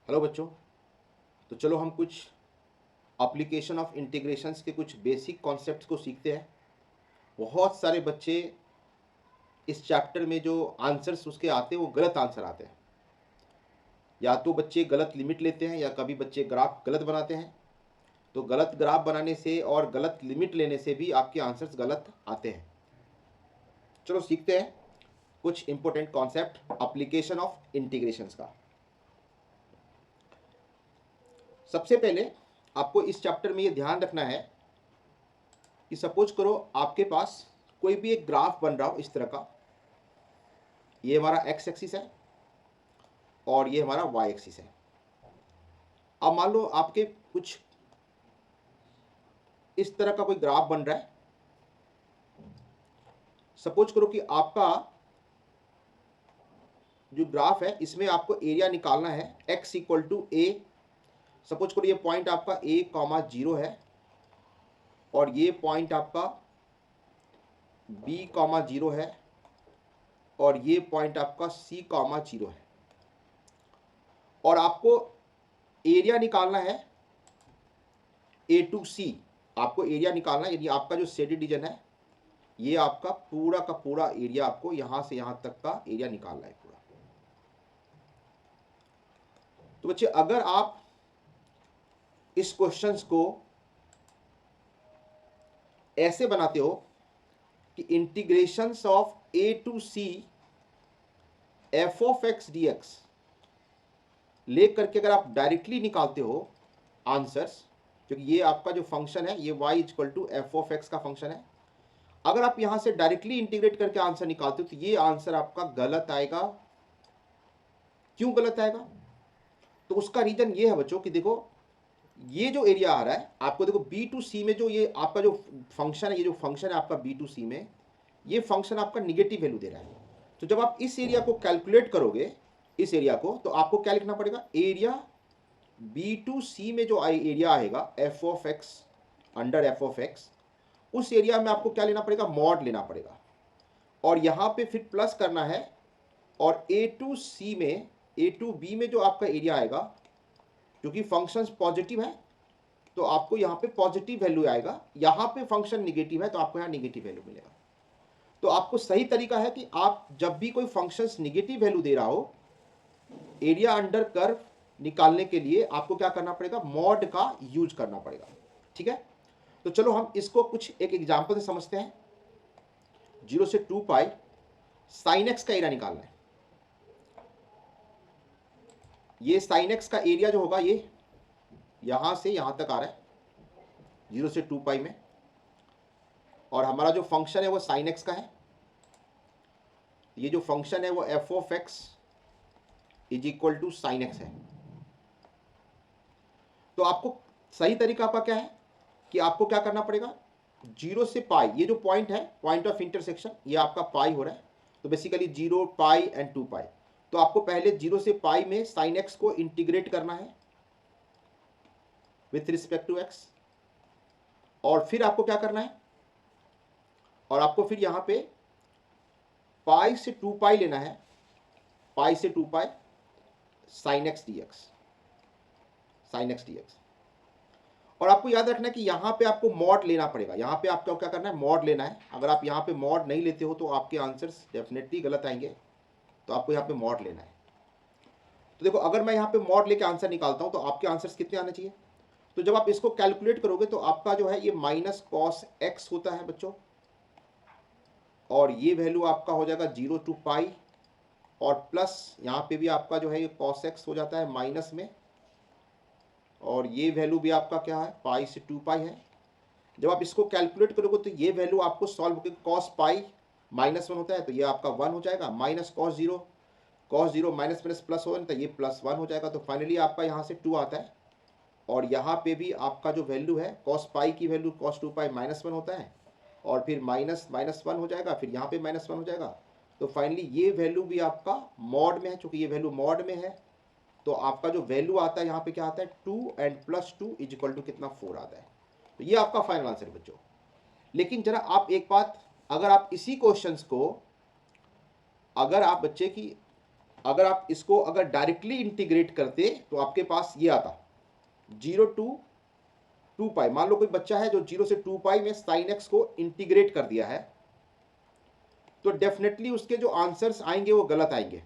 Hello बच्चों। तो चलो हम कुछ एप्लीकेशन ऑफ इंटीग्रेशंस के कुछ बेसिक कॉन्सेप्ट्स को सीखते हैं। बहुत सारे बच्चे इस चैप्टर में जो आंसर्स उसके आते हैं वो गलत आंसर आते हैं। या तो बच्चे गलत लिमिट लेते हैं या कभी बच्चे ग्राफ गलत बनाते हैं। तो गलत ग्राफ बनाने से और गलत लिमिट लेने से भी आपके आंसर्स गलत आते हैं। चलो सीखते हैं कुछ important concept application of integrations का। सबसे पहले आपको इस चैप्टर में ये ध्यान रखना है कि सपोज करो आपके पास कोई भी एक ग्राफ बन रहा हो इस तरह का। ये हमारा एक्स एक्सिस है और ये हमारा वाई एक्सिस है। अब मान लो आपके कुछ इस तरह का कोई ग्राफ बन रहा है। सपोज करो कि आपका जो ग्राफ है इसमें आपको एरिया निकालना है x equal to A. Suppose करो ये पॉइंट आपका a कॉमा 0 है और ये पॉइंट आपका b कॉमा 0 है और ये पॉइंट आपका c कॉमा 0 है। और आपको एरिया निकालना है a टू c। आपको एरिया निकालना है, यानी आपका जो शेडेड रीजन है ये आपका पूरा का पूरा एरिया, आपको यहां से यहां तक का एरिया निकालना है पूरा। तो बच्चे अगर आप इस क्वेश्चंस को ऐसे बनाते हो कि integrations of a to c f of x dx ले करके अगर आप डायरेक्टली निकालते हो आंसर्स, क्योंकि ये आपका जो फंक्शन है ये y equal to F of X का फंक्शन है। अगर आप यहां से डायरेक्टली इंटीग्रेट करके आंसर निकालते हो तो ये आंसर आपका गलत आएगा। क्यों गलत आएगा? तो उसका रीजन ये है बच्चों कि देखो ये जो एरिया आ रहा है आपको, देखो बी टू सी में जो ये आपका जो फंक्शन है, ये जो फंक्शन है आपका बी टू सी में, ये फंक्शन आपका निगेटिव वैल्यू दे रहा है। तो जब आप इस एरिया को कैलकुलेट करोगे, इस एरिया को, तो आपको क्या लिखना पड़ेगा? एरिया बी टू सी में जो एरिया आएगा F of x under F of x, उस एरिया में आपको क्या लेना पड़ेगा? मॉड लेना पड़ेगा। और यहां पे फिर प्लस करना है। और ए टू सी में, ए टू बी में जो आपका एरिया आएगा, क्योंकि फंक्शन पॉजिटिव है तो आपको यहाँ पे पॉजिटिव वैल्यू आएगा। यहाँ पे फंक्शन निगेटिव है तो आपको यहाँ निगेटिव वैल्यू मिलेगा। तो आपको सही तरीका है कि आप जब भी कोई फंक्शन निगेटिव वैल्यू दे रहा हो, एरिया अंडर कर्व निकालने के लिए आपको क्या करना पड़ेगा? मॉड का यूज करना पड़ेगा। ठीक है, तो चलो हम इसको कुछ एक एग्जांपल से समझते हैं। 0 से 2 पाई साइन एक्स का एरिया निकालना है। ये साइन एक्स का एरिया जो होगा ये यहां से यहां तक आ रहा है 0 से 2 पाई में, और हमारा जो फंक्शन है वो साइन एक्स का है। ये जो फंक्शन है वो F of X is equal to sine X है। तो आपको सही तरीका आपका क्या है कि आपको क्या करना पड़ेगा? 0 से पाई, ये जो पॉइंट है, पॉइंट ऑफ इंटरसेक्शन, ये आपका पाई हो रहा है। तो बेसिकली 0 पाई एंड 2 पाई। तो आपको पहले 0 से पाई में साइन एक्स को इंटीग्रेट करना है विथ रिस्पेक्ट टू एक्स, और फिर आपको क्या करना है? और आपको फिर यहां पे पाई से 2 पाई लेना है, पाई से 2 pi sine x D x, sine x D x. और आपको याद रखना है कि यहाँ पे आपको मॉड लेना पड़ेगा। यहाँ पे आपको क्या करना है? मॉड लेना है। अगर आप यहाँ पे मॉड नहीं लेते हो तो आपके आंसर्स डेफिनेटली गलत आएंगे। तो आपको यहाँ पे मॉड लेना है। तो देखो अगर मैं यहाँ पे मॉड लेके आंसर निकालता हूँ तो आपके आंसर्स कितने आने चाहिए? तो जब आप इसको कैलकुलेट करोगे तो आपका जो है ये माइनस कॉस एक्स होता है बच्चों, और ये वैल्यू आपका हो जाएगा 0 टू पाई, और प्लस यहाँ पे भी आपका जो है ये कॉस एक्स हो जाता है माइनस में, और ये वैल्यू भी आपका क्या है? पाई से 2 पाई है। जब आप इसको कैलकुलेट करोगे तो ये वैल्यू आपको सॉल्व होकर कॉस पाई माइनस 1 होता है तो ये आपका 1 हो जाएगा, minus cos 0, cos 0 minus minus plus हो तो ये प्लस 1 हो जाएगा। तो फाइनली आपका यहाँ से 2 आता है, और यहाँ पे भी आपका जो वैल्यू है कॉस पाई की वैल्यू कॉस 2 पाई माइनस 1 होता है, और फिर माइनस माइनस 1 हो जाएगा, फिर यहाँ पे माइनस 1 हो जाएगा। तो फाइनली ये वैल्यू भी आपका मॉड में है। चूंकि ये वैल्यू मॉड में है तो आपका जो वैल्यू आता है यहाँ पे क्या आता है? 2 and plus 2 is equal to कितना? 4 आता है। तो ये आपका फाइनल आंसर है बच्चों। लेकिन जरा आप एक बात, अगर आप इसी क्वेश्चंस को, अगर आप बच्चे की अगर आप इसको अगर डायरेक्टली इंटीग्रेट करते तो आपके पास ये आता 0 टू 2 पाई। मान लो कोई बच्चा है जो 0 से 2 पाई में साइन एक्स को इंटीग्रेट कर दिया है, तो डेफिनेटली उसके जो आंसर्स आएंगे वो गलत आएंगे।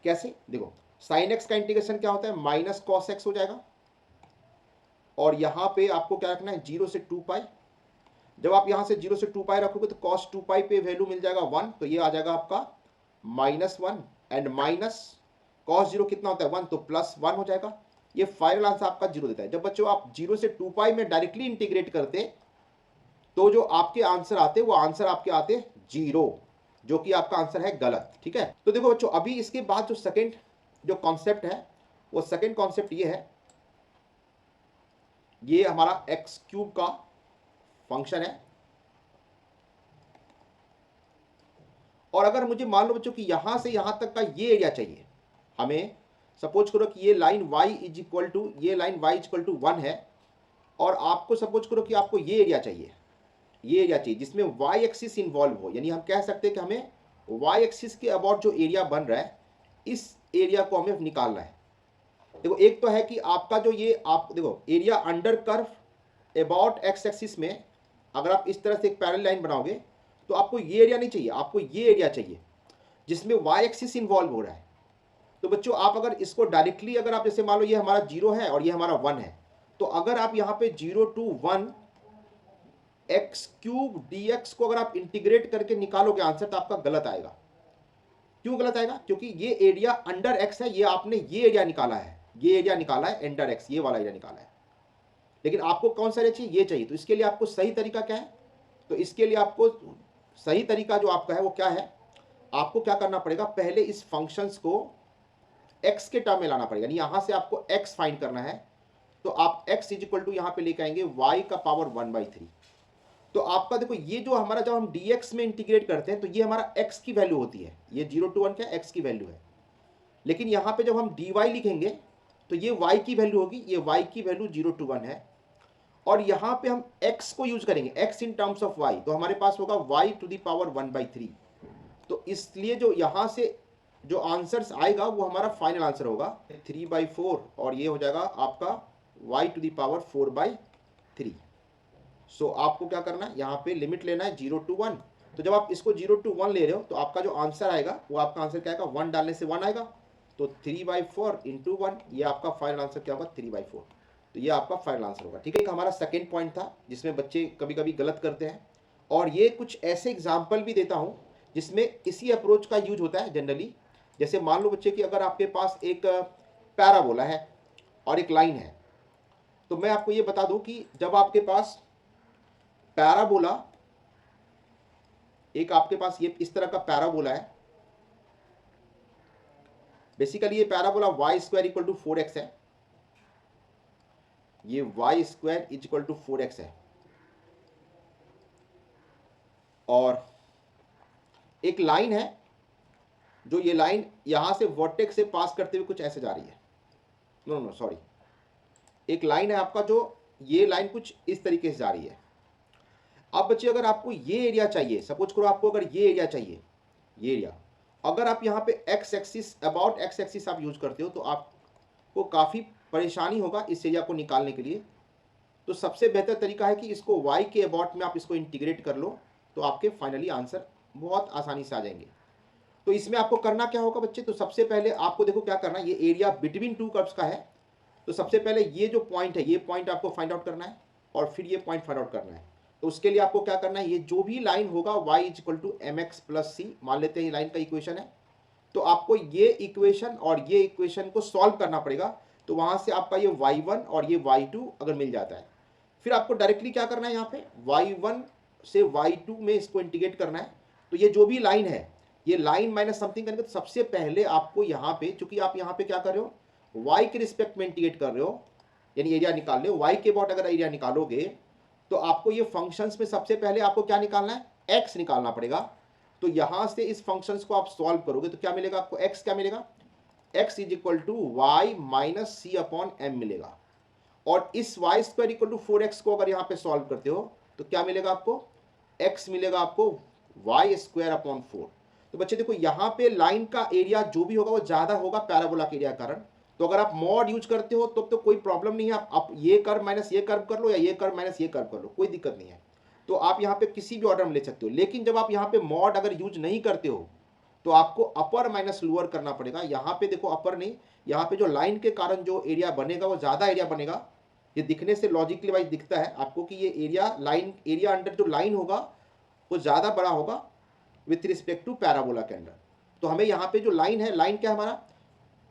कैसे? देखो, साइन एक्स का इंटीग्रेशन क्या होता है, माइनस कॉस एक्स हो जाएगा, और यहां पे आपको क्या रखना है, 0 से 2 पाई। जब आप यहां से 0 से 2 पाई रखोगे तो कॉस 2 पाई पे वैल्यू मिल जाएगा 1, तो ये आ जाएगा आपका -1, एंड माइनस कॉस 0 कितना होता है 1, तो +1 हो जाएगा। ये फाइनल आंसर आपका 0 देता है। जब बच्चों आप 0 से 2 पाई में डायरेक्टली इंटीग्रेट करते तो जो आपके आंसर आते वो आंसर आपके आते 0, जो कि आपका आंसर है गलत। ठीक है, तो देखो बच्चों, अभी इसके बाद जो सेकंड जो कॉन्सेप्ट है, वो सेकंड कॉन्सेप्ट ये है, ये हमारा एक्स क्यूब का फंक्शन है। और अगर मुझे मान लो बच्चों कि यहां से यहां तक का ये एरिया चाहिए, हमें सपोज करो कि ये line y is equal to, ये line y is equal to 1 है, और आपको सपोज करो कि आपको ये एरिया चाहिए, ये एरिया चाहिए जिसमें y एक्सिस इन्वॉल्व हो, यानी हम कह सकते हैं कि हमें y एक्सिस के अबाउट जो एरिया बन रहा है, इस एरिया को हमें निकालना है। देखो, एक तो है कि आपका जो ये आप देखो area under curve about x axis में, अगर आप इस तरह से एक पैरेलल लाइन बनाओगे तो आपको ये एरिया नहीं चाहिए, आपको ये एरिया चाहिए जिसमें y एक्सिस इन्वॉल्व हो रहा है। तो बच्चों, आप अगर इसको डायरेक्टली, अगर आप जैसे मान लो ये हमारा 0 है और ये हमारा 1 है, तो अगर आप यहाँ पे 0 टू 1 एक्स क्यूब dx को अगर आप इंटीग्रेट करके निकालोगे आंसर, तो आपका गलत आएगा। क्यों गलत आएगा? क्योंकि ये एरिया अंडर एक्स है, ये आपने ये एरिया निकाला है, ये एरिया निकाला है अंडर एक्स, ये वाला एरिया निकाला है, लेकिन आपको कौन सा एरिया चाहिए, ये चाहिए। तो इसके लिए आपको सही तरीका क्या है, तो इसके लिए आपको सही तरीका जो आपका है वो क्या है, आपको क्या करना पड़ेगा, पहले इस फंक्शंस को x के टर्म में लाना पड़ेगा, यानी यहां से आपको x फाइंड करना है। तो आप x इज इक्वल टू यहां पे लेके आएंगे y का पावर 1/3। तो आपका देखो, ये जो हमारा जब हम dx में इंटीग्रेट करते हैं तो ये हमारा x की वैल्यू होती है, ये 0 टू 1 क्या x की वैल्यू है। लेकिन यहां पे जब हम dy लिखेंगे तो ये y की वैल्यू होगी, ये y की वैल्यू 0 टू 1 है, और यहां पे हम x को यूज करेंगे, x in terms of y, तो हमारे पास होगा y टू द पावर 1/3। तो इसलिए जो यहां से जो आंसर्स आएगा वो हमारा फाइनल आंसर होगा 3/4, और ये हो जाएगा आपका y टू द पावर 4/3। सो आपको क्या करना है, यहाँ पे लिमिट लेना है 0 टू 1। तो जब आप इसको 0 टू 1 ले रहे हो तो आपका जो आंसर आएगा वो आपका आंसर क्या आएगा, 1 डालने से 1 आएगा, तो 3/4 इंटू 1, ये आपका फाइनल आंसर क्या होगा, 3/4। तो ये आपका फाइनल आंसर होगा। ठीक है, एक हमारा सेकेंड पॉइंट था जिसमें बच्चे कभी कभी गलत करते हैं, और ये कुछ ऐसे एग्जाम्पल भी देता हूँ जिसमें इसी अप्रोच का यूज होता है जनरली। जैसे मान लो बच्चे कि अगर आपके पास एक पैराबोला है और एक लाइन है, तो मैं आपको ये बता दूं कि जब आपके पास पैराबोला, एक आपके पास ये इस तरह का पैराबोला है, बेसिकली ये parabola y square equal to 4x है, ये y square equal to 4x है, और एक लाइन है जो ये लाइन यहां से वर्टेक्स से पास करते हुए कुछ ऐसे जा रही है, नो सॉरी, एक लाइन है आपका जो ये लाइन कुछ इस तरीके से जा रही है। अब बच्चे, अगर आपको ये एरिया चाहिए, सपोज करो आपको अगर ये एरिया चाहिए, ये एरिया, अगर आप यहाँ पे x axis, about x axis आप यूज करते हो तो आपको काफ़ी परेशानी होगा इस एरिया को निकालने के लिए। तो सबसे बेहतर तरीका है कि इसको y के अबाउट में आप इसको इंटीग्रेट कर लो, तो आपके फाइनली आंसर बहुत आसानी से आ जाएंगे। तो इसमें आपको करना क्या होगा बच्चे, तो सबसे पहले आपको देखो क्या करना है, ये एरिया बिटवीन टू कर्व्स का है, तो सबसे पहले ये जो पॉइंट है, ये पॉइंट आपको फाइंड आउट करना है, और फिर ये पॉइंट फाइंड आउट करना है। तो उसके लिए आपको क्या करना है, ये जो भी लाइन होगा y is equal to mx plus c, मान लेते हैं ये लाइन का इक्वेशन है, तो आपको ये इक्वेशन और ये इक्वेशन को सॉल्व करना पड़ेगा। तो वहां से आपका ये y1 और ये y2 अगर मिल जाता है, फिर आपको डायरेक्टली क्या करना है, यहाँ पे y1 से y2 में इसको इंटीग्रेट करना है। तो ये जो भी लाइन है, ये लाइन माइनस समथिंग करेंगे, तो सबसे पहले आपको यहाँ पे, चूंकि आप यहाँ पे क्या कर रहे हो, y के रिस्पेक्ट में इंटीग्रेट कर रहे हो, यानी एरिया निकाल रहे हो, y के अबाउट अगर एरिया निकालोगे तो आपको ये फंक्शंस में सबसे पहले आपको क्या निकालना है, x निकालना पड़ेगा। तो यहां से इस फंक्शंस को आप सॉल्व करोगे तो क्या मिलेगा आपको, x क्या मिलेगा, x is equal to Y minus C upon M मिलेगा। और इस y square equal to 4x को अगर यहाँ पे सॉल्व करते हो तो क्या मिलेगा आपको, x मिलेगा आपको वाई स्क्वायर अपॉन 4। तो बच्चे देखो यहाँ पे लाइन का एरिया जो भी होगा वो ज़्यादा होगा पैराबोला के एरिया के कारण। तो अगर आप मॉड यूज करते हो तो कोई प्रॉब्लम नहीं है, आप ये कर्व माइनस ये कर्व कर लो या ये कर्व माइनस ये कर्व कर लो, कोई दिक्कत नहीं है। तो आप यहाँ पे किसी भी ऑर्डर में ले सकते हो। लेकिन जब आप यहाँ पे मॉड अगर यूज नहीं करते हो तो आपको अपर माइनस लोअर करना पड़ेगा। यहाँ पे देखो अपर नहीं, यहाँ पे जो लाइन के कारण जो एरिया बनेगा वो ज़्यादा एरिया बनेगा। ये दिखने से लॉजिकली वाइज दिखता है आपको कि ये एरिया लाइन एरिया अंडर जो लाइन होगा वो ज़्यादा बड़ा होगा विथ रिस्पेक्ट टू पैराबोला के अंदर। तो हमें यहाँ पे जो लाइन है, लाइन क्या है हमारा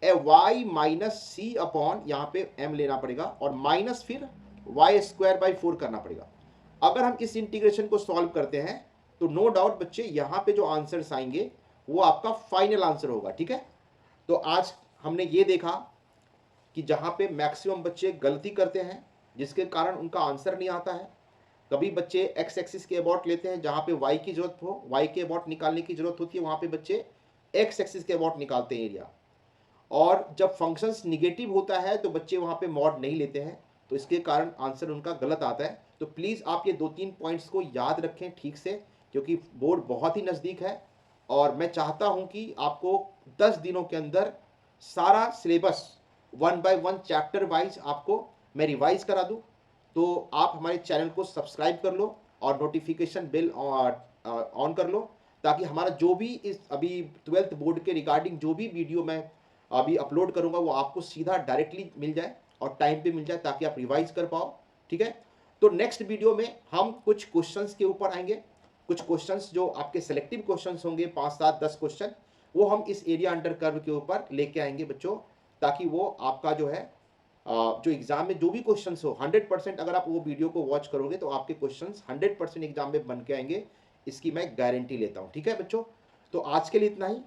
ए वाई माइनस सी अपॉन यहाँ पे एम लेना पड़ेगा और माइनस फिर वाई स्क्वायर बाई 4 करना पड़ेगा। अगर हम इस इंटीग्रेशन को सॉल्व करते हैं तो नो डाउट बच्चे यहाँ पे जो आंसर्स आएंगे वो आपका फाइनल आंसर होगा। ठीक है, तो आज हमने ये देखा कि जहाँ पे मैक्सिमम बच्चे गलती करते हैं जिसके कारण उनका आंसर नहीं आता है। कभी बच्चे एक्स एक्सिस के अबाउट लेते हैं जहाँ पे वाई की जरूरत हो, वाई के अबाउट निकालने की जरूरत होती है, वहाँ पे बच्चे एक्स एक्सिस के अबाउट निकालते हैं एरिया। और जब फंक्शंस निगेटिव होता है तो बच्चे वहाँ पे मॉड नहीं लेते हैं, तो इसके कारण आंसर उनका गलत आता है। तो प्लीज़ आप ये 2-3 पॉइंट्स को याद रखें ठीक से, क्योंकि बोर्ड बहुत ही नज़दीक है और मैं चाहता हूँ कि आपको 10 दिनों के अंदर सारा सिलेबस 1 बाय 1 चैप्टर वाइज आपको मैं रिवाइज करा दूँ। तो आप हमारे चैनल को सब्सक्राइब कर लो और नोटिफिकेशन बिल ऑन कर लो, ताकि हमारा जो भी इस अभी 12th बोर्ड के रिगार्डिंग जो भी वीडियो मैं अभी अपलोड करूंगा वो आपको सीधा डायरेक्टली मिल जाए और टाइम पे मिल जाए, ताकि आप रिवाइज कर पाओ। ठीक है, तो नेक्स्ट वीडियो में हम कुछ क्वेश्चंस के ऊपर आएंगे, कुछ क्वेश्चंस जो आपके सेलेक्टिव क्वेश्चंस होंगे 5, 7, 10 क्वेश्चन, वो हम इस एरिया अंडर कर्व के ऊपर लेके आएंगे बच्चों, ताकि वो आपका जो है जो एग्जाम में जो भी क्वेश्चंस हो 100% अगर आप वो वीडियो को वॉच करोगे तो आपके क्वेश्चंस 100% एग्जाम में बन के आएंगे, इसकी मैं गारंटी लेता हूँ। ठीक है बच्चों, तो आज के लिए इतना ही।